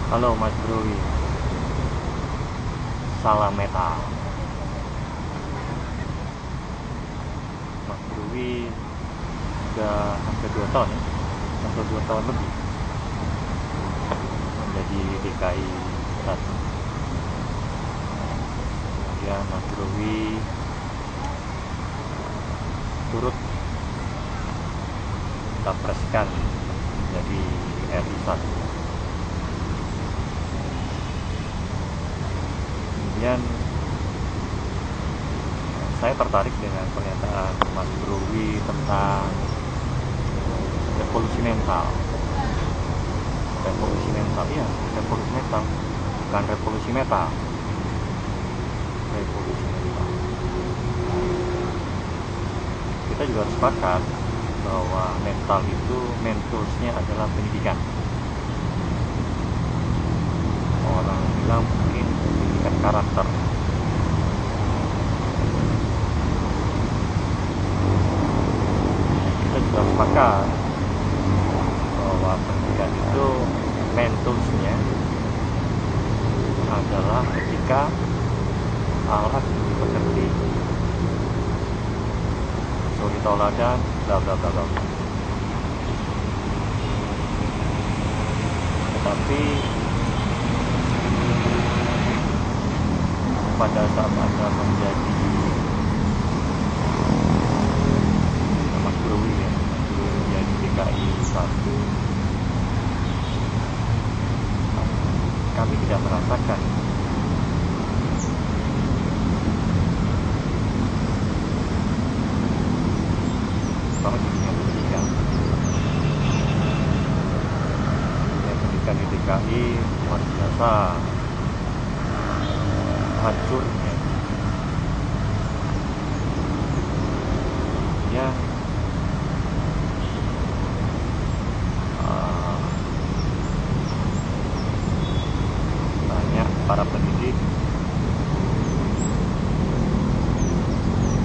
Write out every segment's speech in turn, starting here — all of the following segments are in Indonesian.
Halo Mas Browi, salam metal. Mas Browi udah hampir 2 tahun ya, hampir 2 tahun lebih menjadi DKI 1. Kemudian Mas Browi turut capreskan menjadi RI 1. Kemudian saya tertarik dengan pernyataan Mas Browi tentang revolusi mental. Revolusi mental, iya, revolusi mental, bukan revolusi metal. Revolusi mental. Kita juga harus sepakat bahwa mental itu mentorsnya adalah pendidikan. Orang bilang mungkin pendidikan karakter. Kita juga sepakat bahwa pendidikan itu mentorsnya adalah ketika alat pekerti suri tauladan bla bla bla bla. Tetapi pada saat Anda menjadi Mas Browi ya, menjadi DKI 1, kami tidak merasakan kalau dunia pendidikan. Dunia pendidikan di DKI luar biasa hancurnya. Ya, banyak para pendidik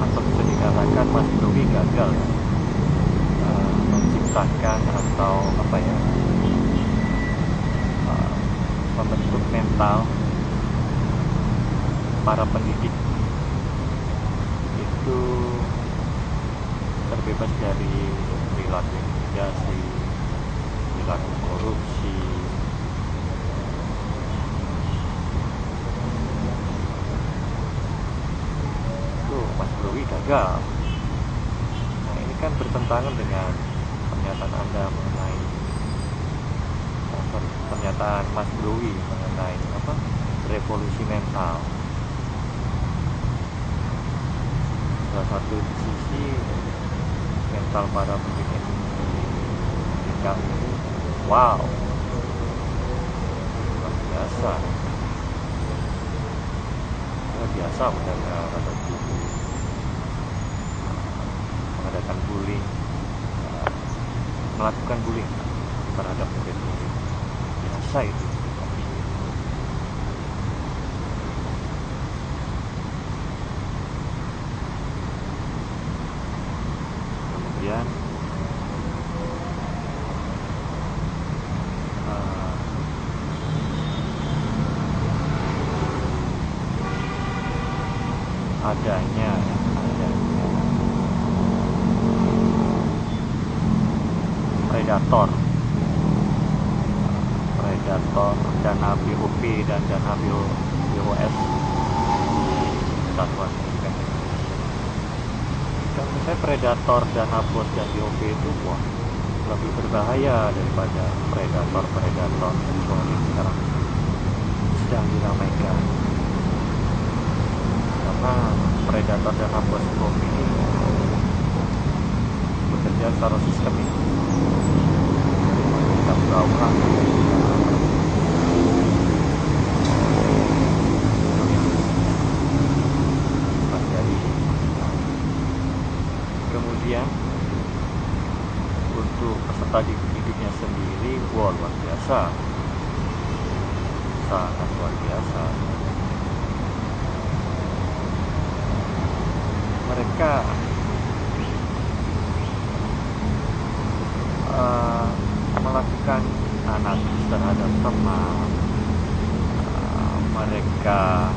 atau bisa dikatakan Mas Browi gagal menciptakan atau membentuk mental para pendidik itu terbebas dari perilaku intimidasi, perilaku korupsi. Itu Mas Browi gagal. Nah, ini kan bertentangan dengan pernyataan Anda mengenai pernyataan Mas Browi mengenai revolusi mental. Salah satu sisi mental para pendidik DKI ini, wow, luar biasa mendengar ada guru mengadakan bullying, melakukan bullying terhadap murid-murid. Biasa itu. Kemudian adanya predator dana BOP dan dana BOS di Satuan Pendidikan Indonesia. Kalau misalnya predator dana BOS dan BOP itu lebih berbahaya daripada predator seksualis sekarang sedang diramaikan. Karena predator dana BOS BOP ini bekerja secara sistemik. Kita berauhan kemudian untuk peserta didiknya sendiri, luar biasa, sangat luar biasa. Mereka melakukan analisis terhadap teman, mereka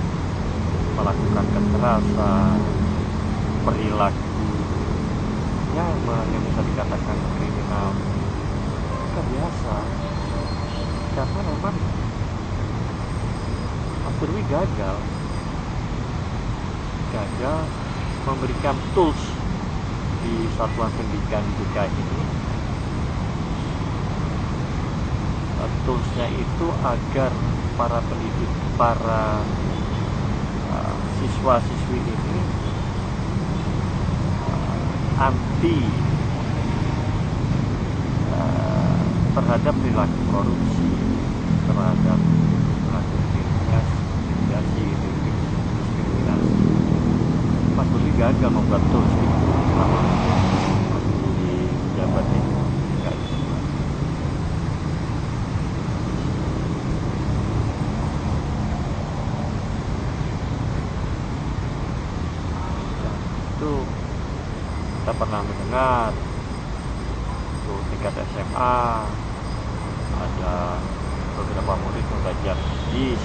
melakukan kekerasan, perilaku yang bisa dikatakan kriminal, itu biasa. Karena memang Mas Berwi gagal memberikan tools di satuan pendidikan DKI ini. Toolsnya itu agar para siswa-siswi ini anti terhadap perilaku korupsi, terhadap perilaku intimidasi, diskriminasi. Mas Berwi gagal membuat tools itu selama di jabat ini. Kita pernah mendengar untuk tingkat SMA ada beberapa murid membajak bis,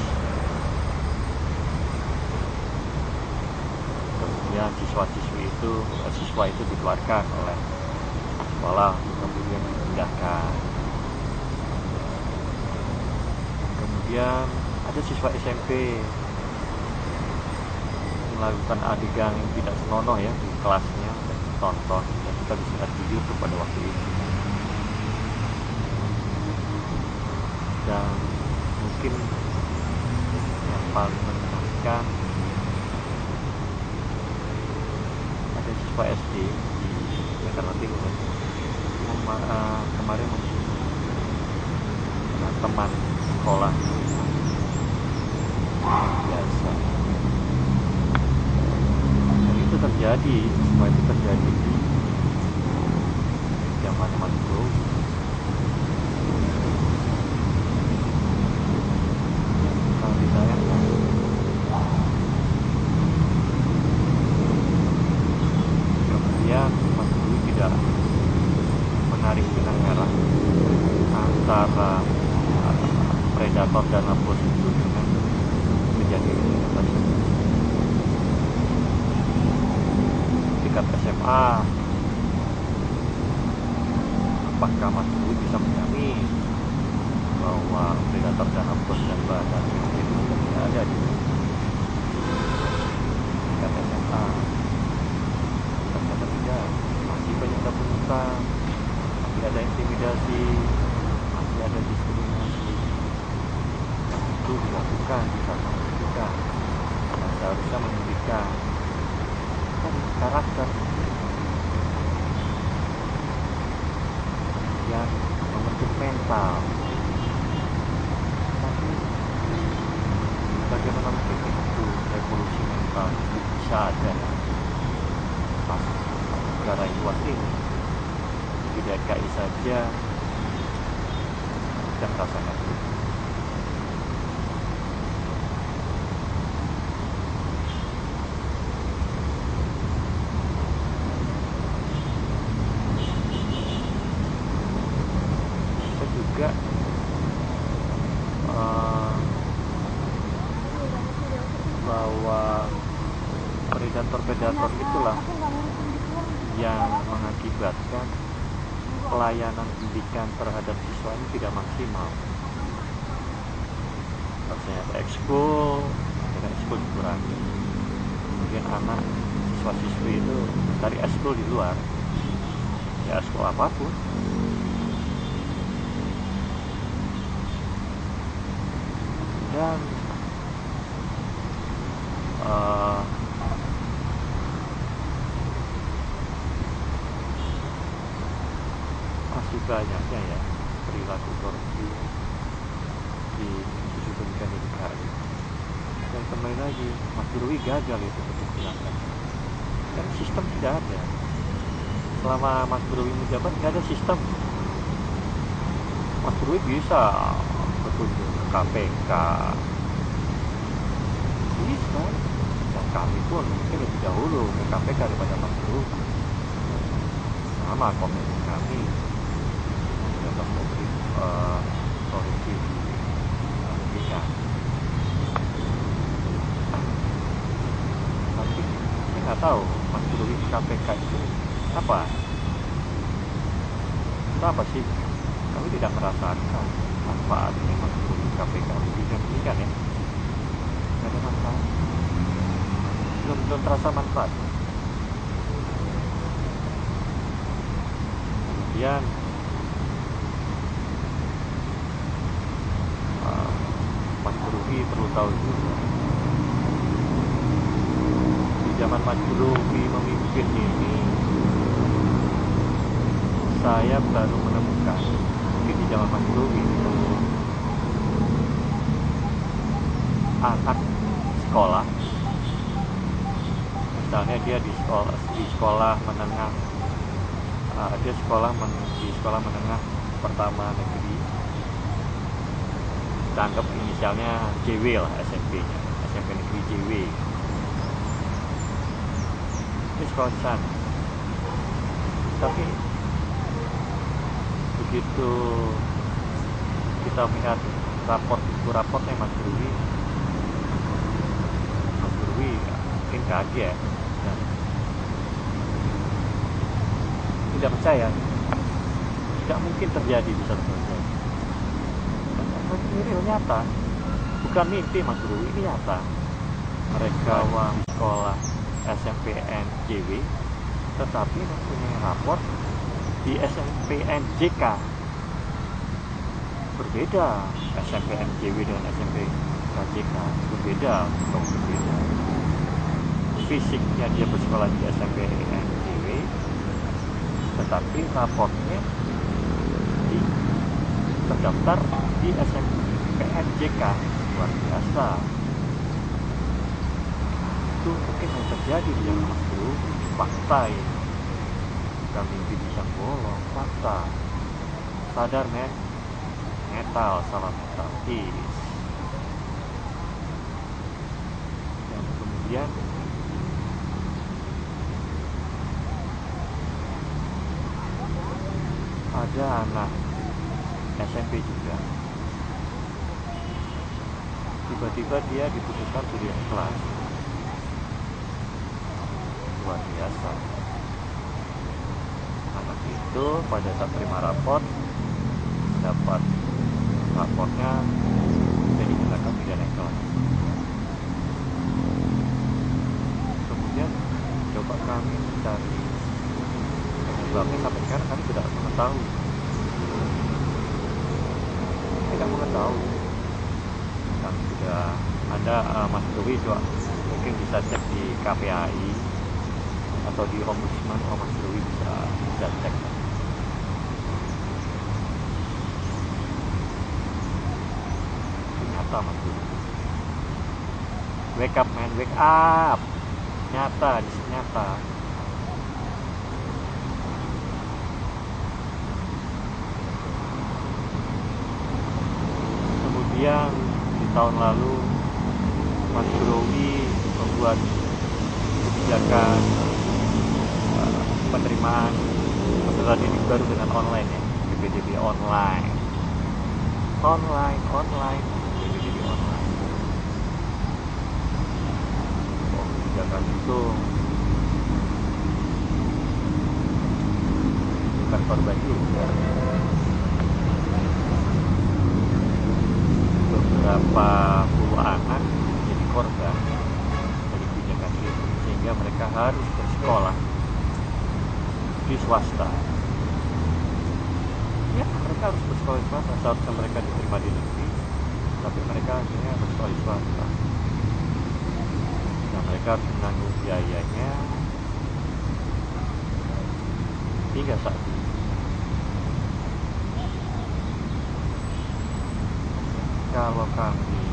kemudian siswa itu dikeluarkan oleh sekolah, kemudian dipindahkan. Kemudian ada siswa SMP melakukan adegan yang tidak senonoh ya di kelasnya, dan ditonton, dan kita bisa lihat di YouTube pada waktu itu. Dan mungkin yang paling menyenangkan, ada siswa SD di Jakarta Timur kemarin membunuh teman sekolah biasa. Semua itu terjadi di zaman Mas Bro. Kalau disayangkan, kemudian Mas Bro tidak menarik benang merah antara predator dan bos itu dengan kejadian ini. Tingkat SMA, apakah Mas Berwi bisa menjamin bahwa predator dan bos dan badan itu tidak ada di tingkat SMA? Ternyata tidak, masih banyak kebutuhan, masih ada intimidasi, masih ada diskriminasi. Dan itu dilakukan di satuan pendidikan yang seharusnya mendidikan karakter yang membentuk mental. Tapi bagaimana mungkin itu revolusi mental itu bisa ada pas negara luas ini? Di DKI saja kita merasakan itu. Bahwa predator itulah yang mengakibatkan pelayanan pendidikan terhadap siswa ini tidak maksimal. Maksudnya ekskul dikurangi, kemudian anak siswa-siswi itu mencari ekskul di luar, ya ekskul apapun. Dan masih banyaknya ya perilaku korupsi di institusi pendidikan DKI. Dan kembali lagi, Mas Berwi gagal itu untuk hilangkan. Dan sistem tidak ada. Selama Mas Berwi menjabat tidak ada sistem. Mas Berwi bisa berkunjung ke KPK, bisa. Dan kami pun mungkin lebih dahulu ke KPK daripada Mas Berwi. Sama komisi kami korupsi di pendidikan. tahu Mas Guru di KPK itu apa? Itu apa sih? Kami tidak merasakan manfaatnya Mas Guru di KPK lebih dan ini kan ya, nggak ada manfaat, belum terasa manfaat. Kemudian Mas Guruhi perlu tahu juga, di zaman Mas Guruhi memimpin ini, saya baru menemukan di zaman Mas Guruhi anak sekolah, misalnya dia di sekolah menengah, dia di sekolah menengah pertama negeri, kita anggap inisialnya JW lah, SMP-nya, SMP negeri JW. Ini sekolah di sana. Tapi begitu kita melihat raportnya Mas Guruhi mungkin kaget dan tidak percaya, tidak mungkin terjadi, bisa terjadi. Ini real, nyata, bukan mimpi Mas Guru, ini nyata. Mereka sekolah SMPN JW tetapi mempunyai rapor di SMPN JK. Berbeda SMPN JW dengan SMPN JK, berbeda. Fisiknya dia bersekolah di SMPN JW tetapi raportnya terdaftar di SMPN JK. Luar biasa. Itu mungkin yang terjadi di zaman Mas Guru. Fakta ini, bukan mimpi bisa bolong, fakta. Sadar men, metal, salah metal is. Dan kemudian ada anak SMP juga, tiba-tiba dia diputuskan kuliah kelas. Luar biasa. Anak itu pada saat terima raport, dapat raportnya jadi digunakan tidak naik kelas. Kemudian coba kami mencari penyebabnya, sampai sekarang kami tidak mengetahui. Kami sudah ada Mas Dewi juga mungkin bisa cek di KPAI atau di Ombudsman, Mas Dewi bisa cek. Nyata Mas Dewi. Wake up man, wake up. Nyata, nyata. Kemudian di tahun lalu Mas Gurowi membuat kebijakan penerimaan peserta didik baru dengan online ya, PPDB online, PPDB online. Kebijakan itu bukan korban juga. Beberapa puluh anak jadi korban dari kebijakan ini, sehingga mereka harus bersekolah di swasta. Ya, mereka harus bersekolah di swasta. Seharusnya mereka diterima di negeri, tapi mereka akhirnya bersekolah di swasta. Nah, mereka harus menanggung biayanya hingga saat ini. Kalau kami,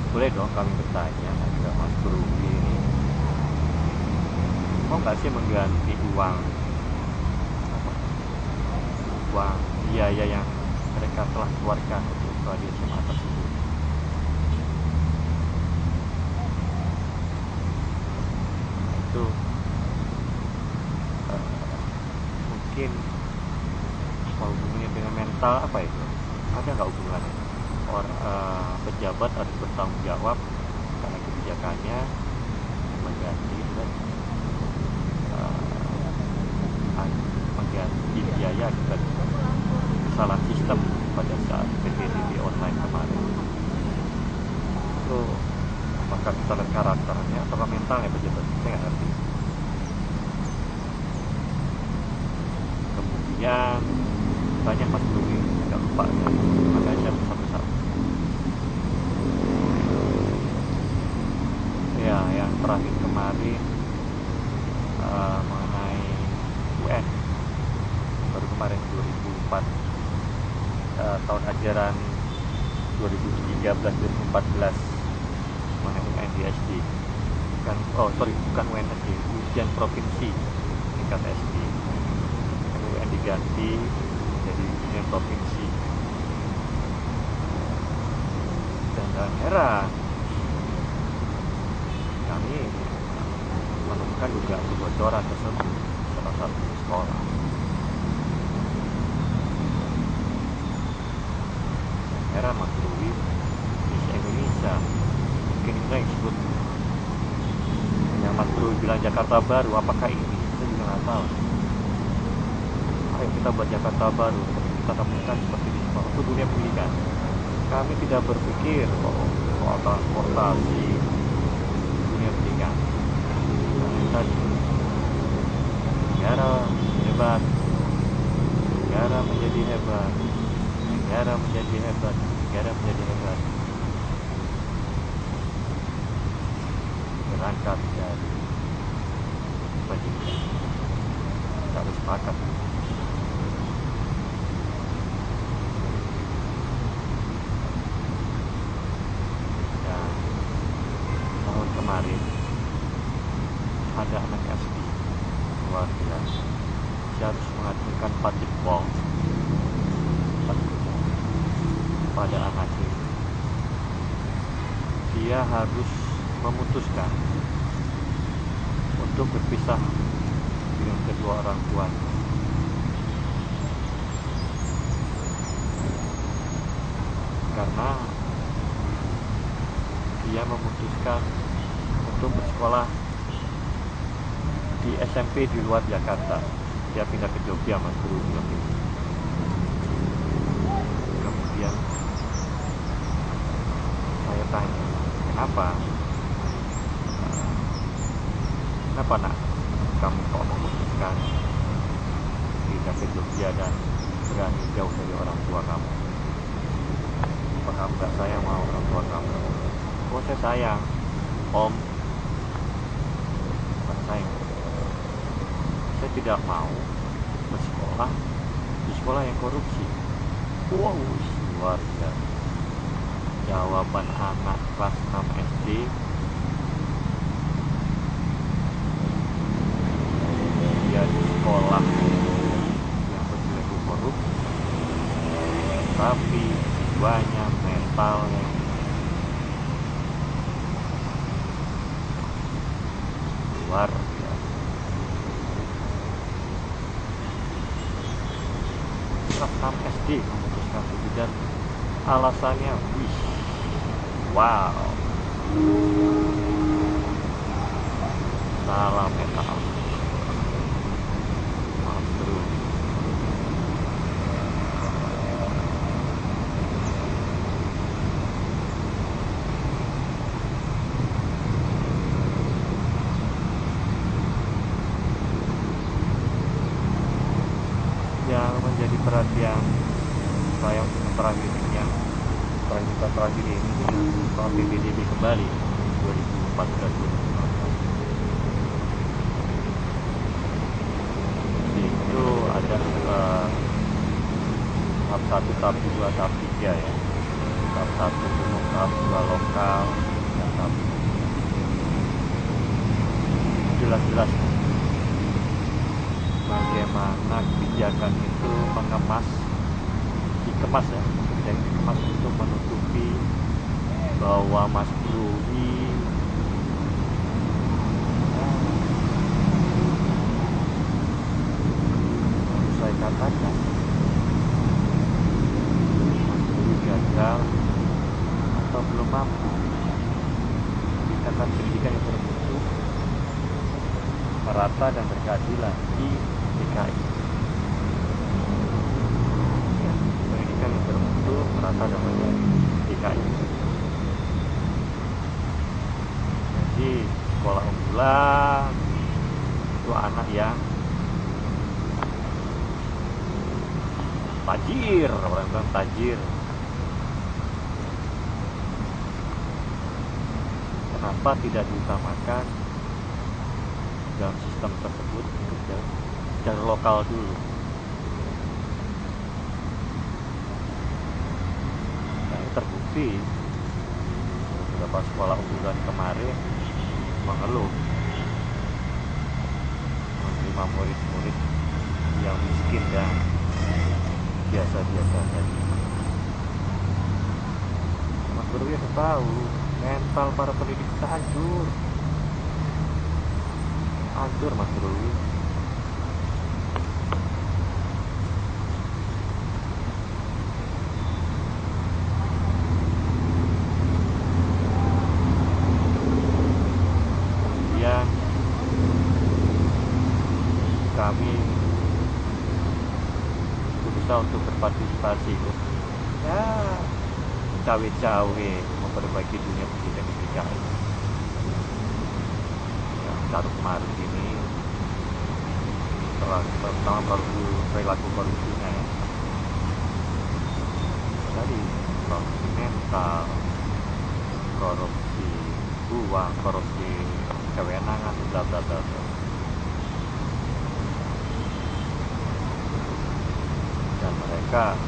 boleh dong kami bertanya ke Mas Guru ini, mau nggak sih mengganti uang biaya yang mereka telah keluarkan untuk sekolah di SMA tersebut? Itu mungkin hubungannya dengan mental apa itu? Ada nggak hubungannya? Pejabat harus bertanggung jawab karena kebijakannya mengganti, dan kemudian dibiayai akibat kesalahan sistem pada saat PPDB online kemarin. Itu apakah kita lihat karakternya atau mentalnya pejabat, saya nggak ngerti. Kemudian banyak Mas Budi, nggak lupa ya, makanya saya satu-satu. Ya, yang terakhir kemarin mengenai UN, baru kemarin 2004 tahun ajaran 2013-2014 mengenai UN di SD, bukan UN SD, ujian provinsi tingkat SD. UN diganti jadi ujian provinsi, dan jangan heran kami menemukan juga kebocoran tersebut salah satu sekolah. Heran Mas Rui, Indonesia Indonesia, mungkin ini yang disebut yang Mas Rui bilang Jakarta Baru, apakah ini? Saya juga nggak tahu. Ayo kita buat Jakarta Baru, seperti kita temukan seperti di sekolah. Itu dunia pendidikan. Kami tidak berpikir soal transportasi dunia pendidikan. Tadi negara hebat, negara menjadi hebat, negara menjadi hebat, negara menjadi hebat. Berangkat dari pendidikan, kita harus sepakat. Dan tahun kemarin ada anak SD luar biasa, dia harus mengajukan patipol pada anaknya. Dia harus memutuskan untuk berpisah dengan kedua orang tuanya. Karena dia memutuskan untuk bersekolah di SMP di luar Jakarta. Dia pindah ke Jogja, Mas Guru bilang gitu. Kemudian saya tanya, kenapa nak kamu kok memutuskan pindah ke Jogja dan berani jauh dari orang tua kamu? Apa kamu gak sayang sama orang tua kamu? Oh, saya sayang Om. Bukan sayang, saya tidak mau bersekolah di sekolah yang korupsi. Wow, luar biasa jawaban anak kelas 6 SD. Dia di sekolah yang berperilaku korupsi, tapi jiwanya, mentalnya luar biasa. Kelas 6 SD memutuskan itu, dan alasannya wow, salam mental. Terus yang menjadi perhatian saya untuk terakhir ini, yang terakhir ini soal PPDB kembali 2014-2015. Itu ada tahap 1, tahap 2, tahap 3 ya. Tahap 1 umum, tahap 2 lokal, dan tahap jelas-jelas bagaimana kebijakan itu dikemas ya, kebijakan dikemas untuk menutupi bahwa Mas Brui harus saya katakan Mas Brui gagal atau belum mampu meningkatkan pendidikan yang bermutu, merata dan berkeadilan di DKI. rata-rata dapat dari DKI. Jadi sekolah unggulan itu anak yang tajir, orang bilang tajir. Kenapa tidak diutamakan dalam sistem tersebut untuk jalur lokal dulu? Nah, ini terbukti beberapa sekolah unggulan kemarin mengeluh menerima murid-murid yang miskin dan biasa-biasa saja. Mas Guru ya tahu mental para pendidik kita hancur Mas Guru. Kemudian kami berusaha untuk berpartisipasi, ya cawe-cawe memperbaiki dunia pendidikan di DKI. Yang baru kemarin ini pertama perilaku korupsinya ya. Tadi korupsi mental, korupsi uang, korupsi kewenangan, bla bla bla. Dan mereka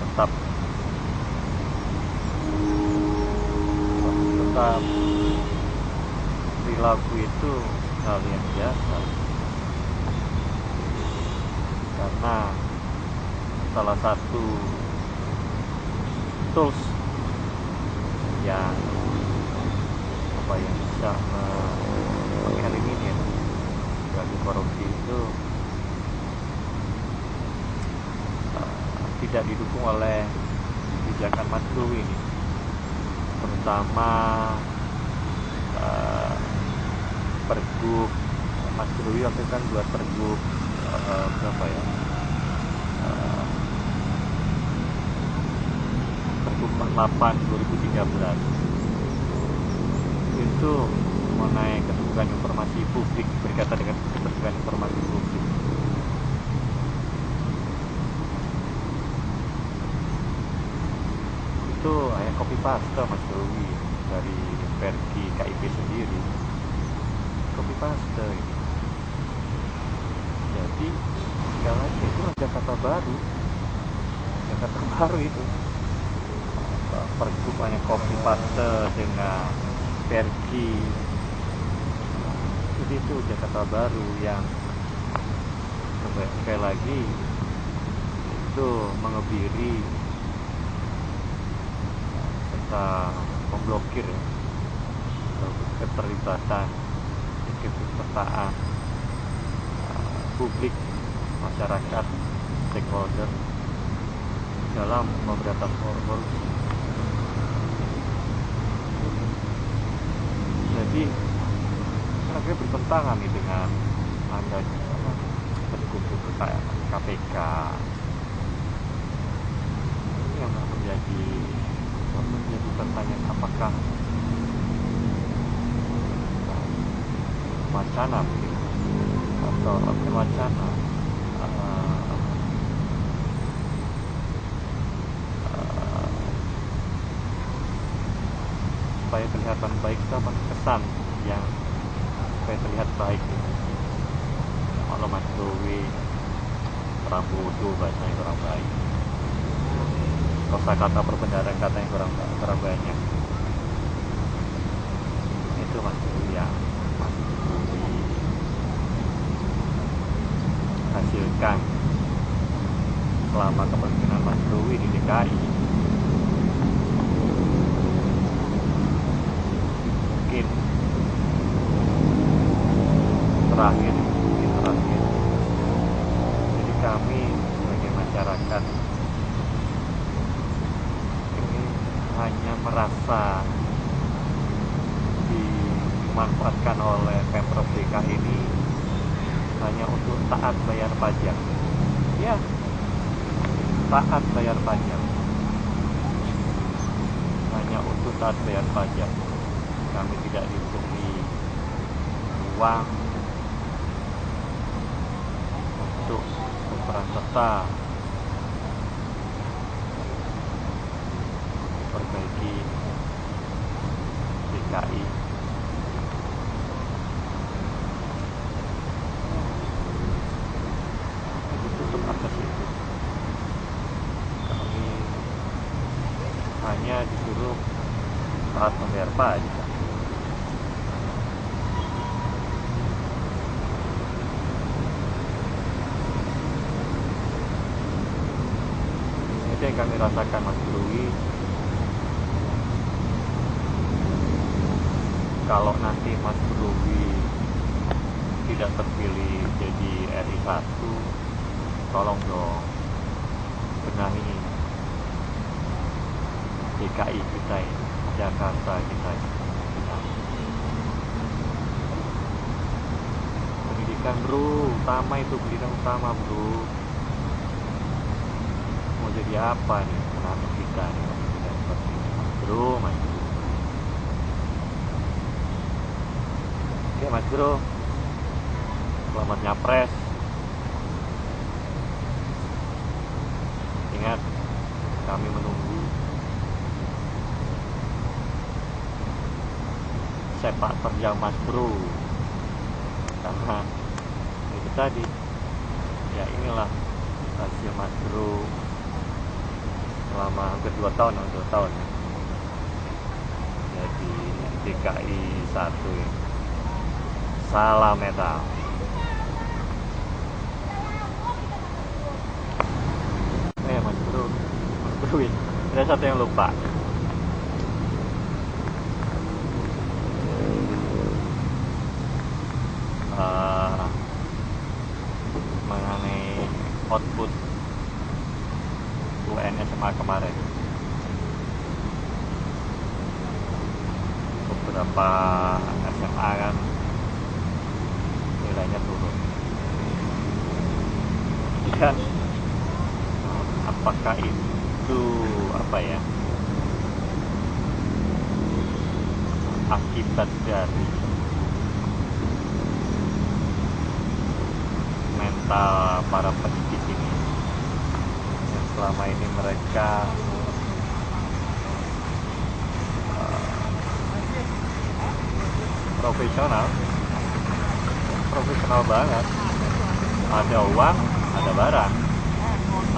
tetap perilaku itu hal yang biasa, karena salah satu tools yang bisa mengeliminir perilaku korupsi itu tidak didukung oleh kebijakan Mas Guru ini, terutama pergub Mas Guru waktu kan buat pergub berapa ya, pergub 48 2013 itu mengenai keterbukaan informasi publik, berkaitan dengan keterbukaan informasi publik. Itu hanya copy paste Mas Dewi dari versi KIP sendiri, copy paste ini. Jadi sekali lagi itu ada kata baru, itu pergub hanya copy paste dengan versi. Jadi itu kata baru yang sekali lagi itu mengebiri serta memblokir keterlibatan, keikutsertaan publik, masyarakat, stakeholder dalam memberantas korupsi. Jadi akhirnya bertentangan nih dengan adanya pergub KPK. Ini yang menjadi pertanyaan, apakah wacana mungkin atau bukan wacana supaya kelihatan baik itu apa, kesan yang supaya terlihat baik gitu. Kalau Mas Dewi orang bodoh, bahasanya kurang baik, kata perbenaran katanya kurang banyak. Itu Mas Dewi yang hasilkan selama kepemimpinan Mas Dewi di DKI. Mungkin terakhir. Jadi kami sebagai masyarakat ini hanya merasa dimanfaatkan oleh Pemprov DKI ini hanya untuk taat bayar pajak. Ya, taat bayar pajak, hanya untuk taat bayar pajak. Kami tidak diberi uang untuk berperan serta perbaiki DKI. Ditutup akses itu. Kami hanya disuruh taat membayar pajak. Itu yang kami rasakan, Mas Brui. Kalau nanti Mas Brui tidak terpilih jadi RI 1, tolong dong benahi DKI kita ini, Jakarta kita ini. Pendidikan bro, utama itu, pendidikan utama bro. Mau jadi apa nih anak kita nih, pendidikan seperti ini, Mas Bro, Mas Bro. Oke Mas Bro, selamat nyapres. Ingat, kami menunggu sepak terjang Mas Bro, karena itu tadi ya, inilah hasil Mas Bro selama hampir 2 tahun ya. Jadi DKI 1 ya. Salam metal. Mas Bro, ada satu yang lupa. Mengenai output UN SMA kemarin, beberapa SMA kan nilainya turun. Dan apakah itu akibat dari mental para pendidik ini, yang selama ini mereka profesional banget. Ada uang, ada barang,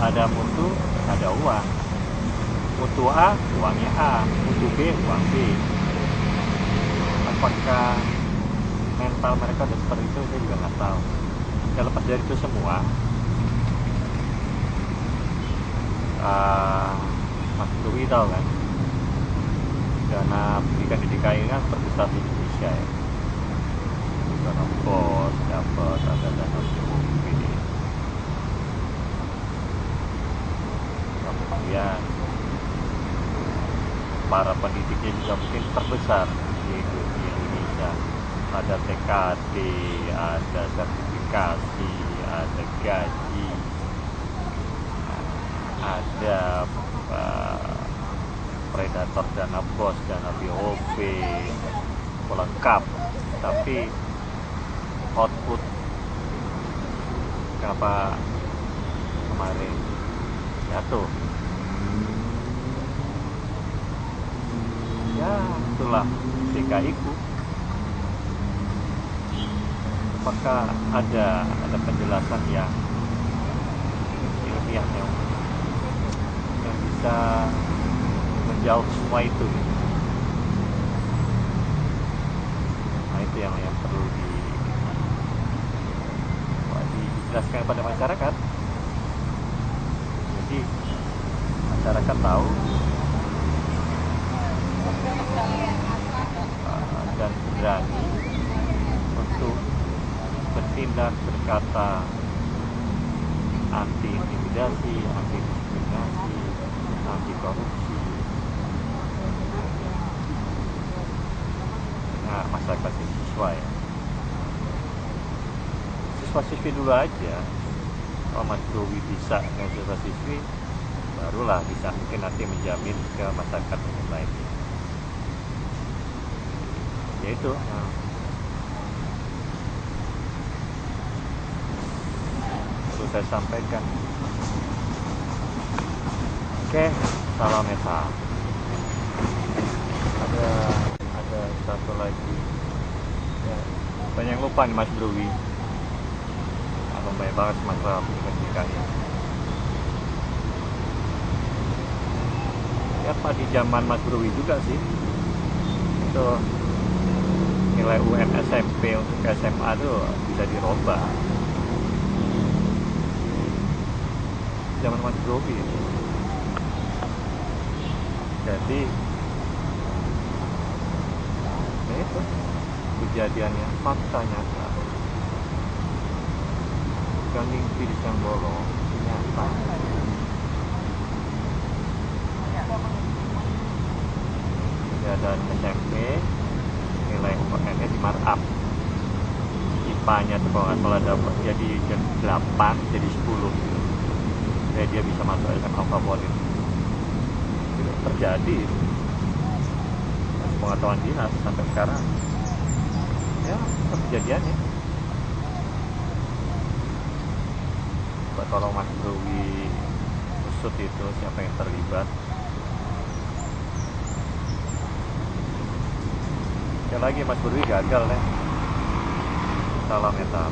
ada mutu, ada uang. Mutu A, uangnya A, mutu B, uang B. Apakah mental mereka udah seperti itu, saya juga nggak tahu. Ya, lepas dari itu semua, Mas Dewi tahu kan, dana pendidikan di DKI kan terbesar di Indonesia ya. Dana BOS dapat, ada dana BOP, kemudian para pendidiknya juga mungkin terbesar di Indonesia. Ada TKD, ada sertifikasi, ada gaji, ada predator dana BOS, dana BOP, lengkap. Tapi output kenapa kemarin jatuh? Ya itulah DKI ku. Apakah ada penjelasan yang ilmiah yang bisa menjawab semua itu? Nah, itu yang perlu dijelaskan pada masyarakat. Jadi masyarakat tahu dan berani untuk bertindak, berkata anti intimidasi, anti diskriminasi, anti korupsi. Nah, masyarakat siswa ya, siswa-siswi dulu aja. Kalau Mas Dewi bisa dengan siswa-siswi, barulah bisa mungkin nanti menjamin ke masyarakat yang lain. Ya itu perlu saya sampaikan. Oke, salam meta. Ada satu lagi ya, banyak yang lupa nih Mas Brui. Banyak banget masalah pendidikannya. Ya Pak, di zaman Mas Brui juga sih itu nilai UN SMP untuk SMA tuh bisa dirubah zaman Mas Brui. Jadi ya itu kejadiannya fakta nyata, bukan mimpi di siang bolong, nyata. Ya, dan SMP nilai UN-nya di markup, IPA-nya tuh kalau nggak salah dapat jadi 8 jadi 10, jadi dia bisa masuk SMA favorit. Itu terjadi, pengetahuan dinas sampai sekarang ya kejadiannya. Tolong Mas Brui usut itu siapa yang terlibat. Sekali lagi Mas Brui gagal ya. Salam metal.